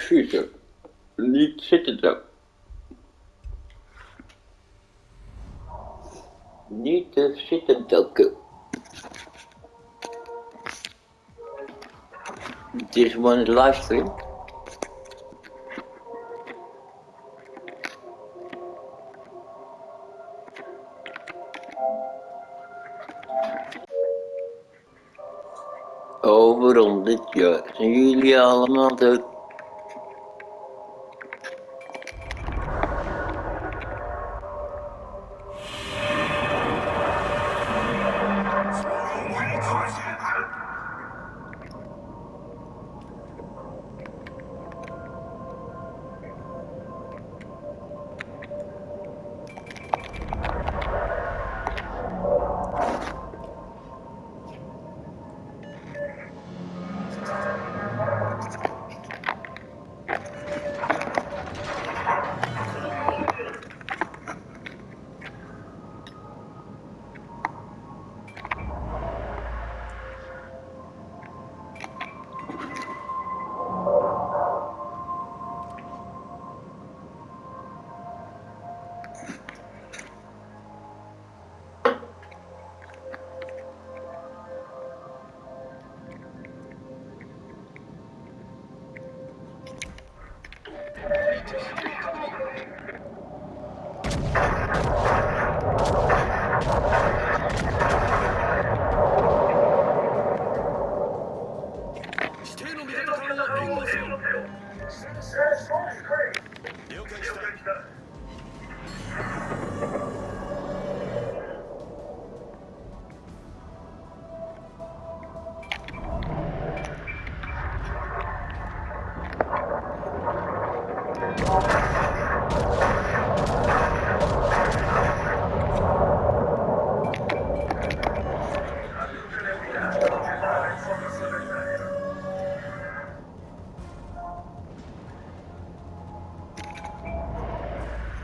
schieten. Niet zitten. Niet te zitten dukken. Het is gewoon een livestream. Over 100 jaar zijn jullie allemaal dood.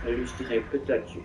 Rustig even patatje.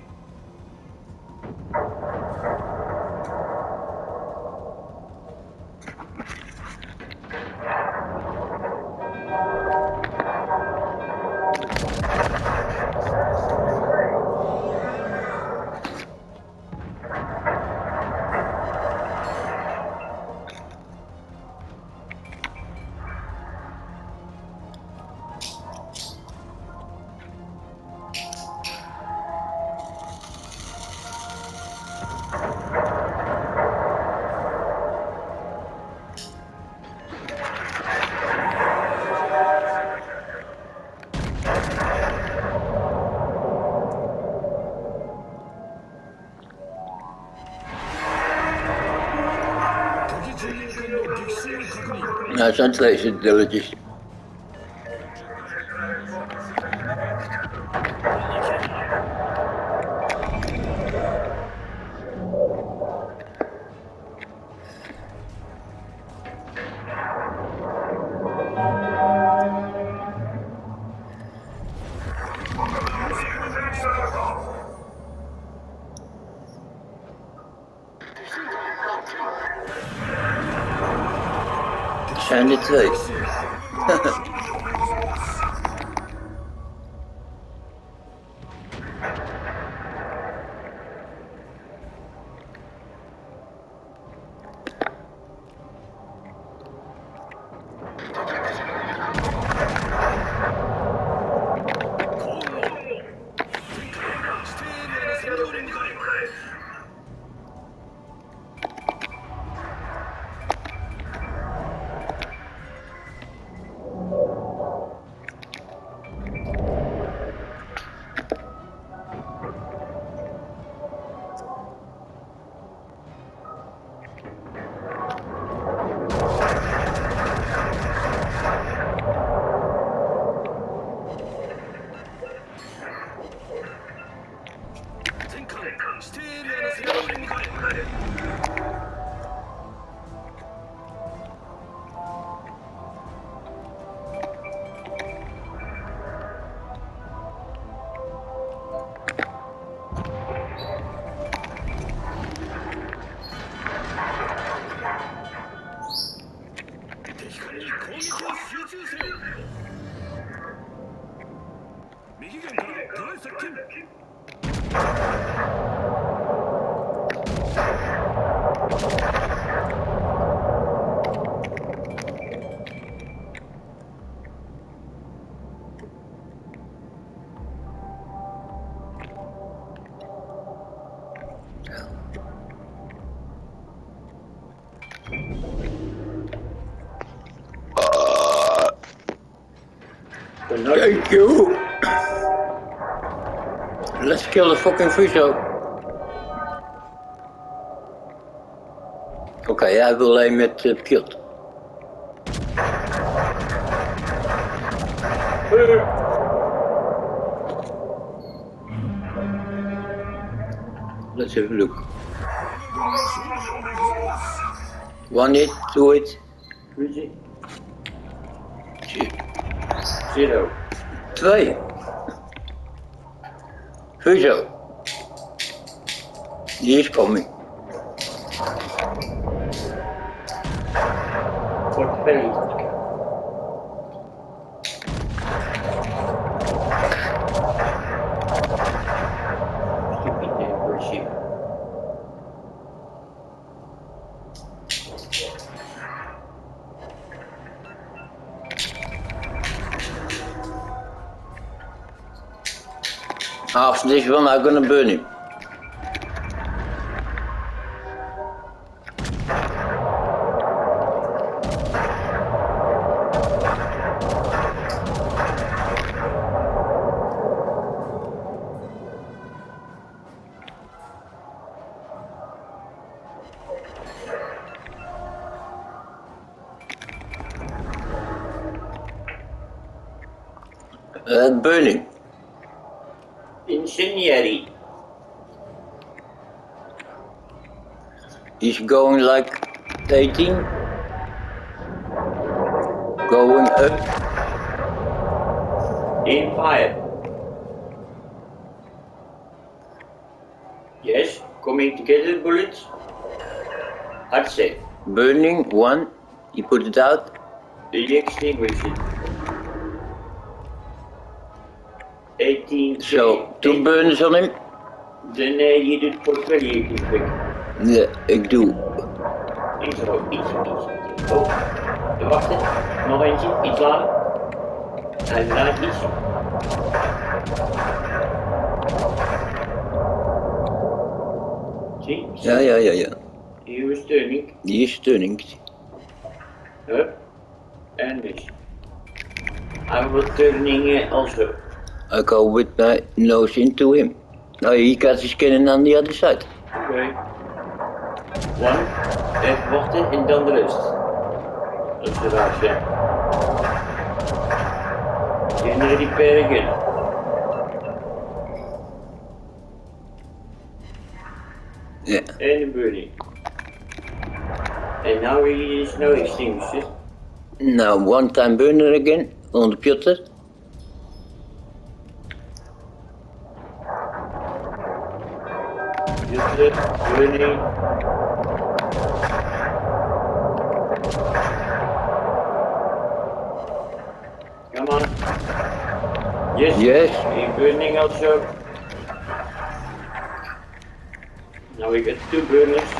Nou, zijn twee dilletjes. Zijn er twee. Thank you. Let's kill the fucking Friso. Oké, hij wil alleen met Piotr. Let's have a look. 1 hit, 2 hit. 0. 2. Friso. He is coming. Wordt verliefd. Stupide Warship. After this one, I'm gonna burn him. Burning. Incendiary. He's going like 18. Going up. In fire. Yes, coming together bullets. I'd say. Burning, 1. He put it out. The extinguish it. 18. So, 2 burners on him. Dan je doet portfolio klikken. Ja, ik doe. Iets. Oh, wacht. Nog eentje, iets later. En daarna iets. Zie? Ja. Hier is turning. Die is stunning. Hup. En dus. I will turning also. I go with my nose into him. Now he got his cannon on the other side. Oké. 1. Even wachten en dan de rest. Dat is de raadje. Can repair again. Yeah. En een burning. And now he is no extinguisher. Now 1 time burner again on the Piotr. Burning. Come on. Yes. He's burning also. Now we got 2 burners.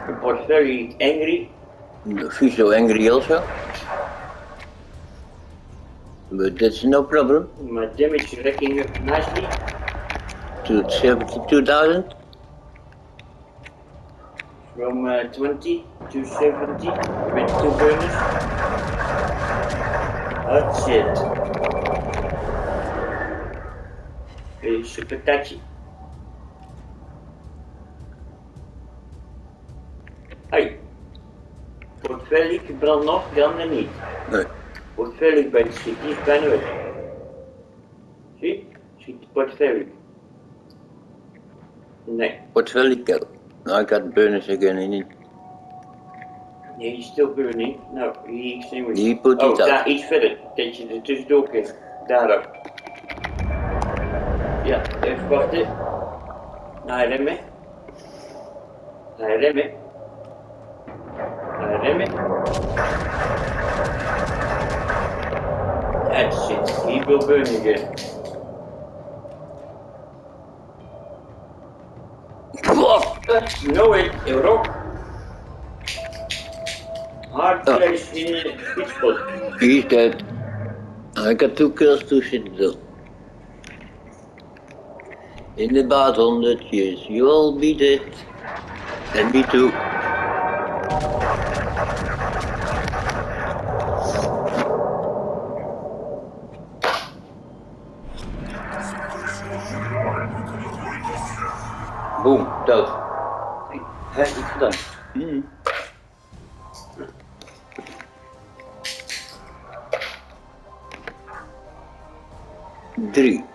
He was very angry. He's so angry also. But that's no problem. My damage is racking up nicely. To 72,000. From 20 to 70 with 2 burners. That's it. Super touchy. Hey. Portfolio brandt nog, de andere niet. Nee. Portfolio bij de schiet, die is bijna weg. Zie? Schiet de portfolio. Nee. Portfolio kill. Now I got burners again in it. Nee, die is still burning. Nou, die extinguish. Die put oh, it out. daar iets verder. Dat je er tussendoor kunt. Daarop. Ja, even wachten. Hij remmen. Het zit hier wil Bunningen. Know it, Europe. Hard place in Pittsburgh. He's dead. I got 2 kills, 2 shit though. In about 100 years, you all be dead. And me too. Boom, dood. Hij heeft iets gedaan. Mm. 3.